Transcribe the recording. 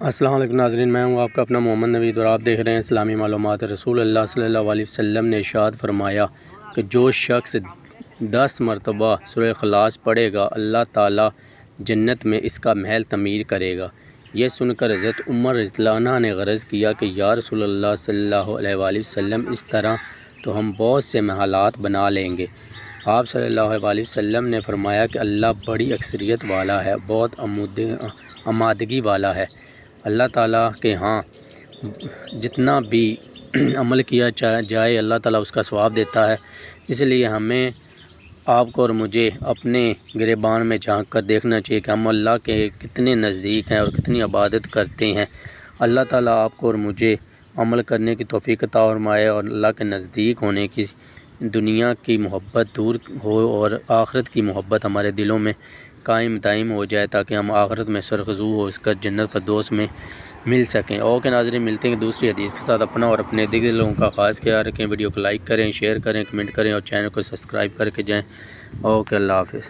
السلام علیکم ناظرین، میں ہوں آپ کا اپنا محمد نوید اور آپ دیکھ رہے ہیں اسلامی معلومات۔ رسول اللہ صلی اللہ علیہ وسلم نے ارشاد فرمایا کہ جو شخص 10 مرتبہ سورہ اخلاص پڑھے گا اللہ تعالیٰ جنت میں اس کا محل تعمیر کرے گا۔ یہ سن کر حضرت عمر رضی اللہ عنہ نے عرض کیا کہ یا رسول اللہ صلی اللہ علیہ وآلہ وسلم، اس طرح تو ہم بہت سے محلات بنا لیں گے۔ آپ صلی اللہ علیہ وآلہ وسلم نے فرمایا کہ اللہ بڑی اکثریت والا ہے، بہت آمادگی والا ہے۔ اللہ تعالیٰ کے ہاں جتنا بھی عمل کیا جائے اللہ تعالیٰ اس کا ثواب دیتا ہے۔ اس لیے ہمیں آپ کو اور مجھے اپنے گریبان میں جھانک کر دیکھنا چاہیے کہ ہم اللہ کے کتنے نزدیک ہیں اور کتنی عبادت کرتے ہیں۔ اللہ تعالیٰ آپ کو اور مجھے عمل کرنے کی توفیق عطا فرمائے اور اللہ کے نزدیک ہونے کی، دنیا کی محبت دور ہو اور آخرت کی محبت ہمارے دلوں میں قائم دائم ہو جائے، تاکہ ہم آخرت میں سرخزو ہو اس کا جنت فردوس میں مل سکیں۔ اوکے ناظرین، ملتے ہیں دوسری حدیث کے ساتھ۔ اپنا اور اپنے دیگر لوگوں کا خاص خیال رکھیں، ویڈیو کو لائک کریں، شیئر کریں، کمنٹ کریں اور چینل کو سبسکرائب کر کے جائیں۔ اوکے، اللہ حافظ۔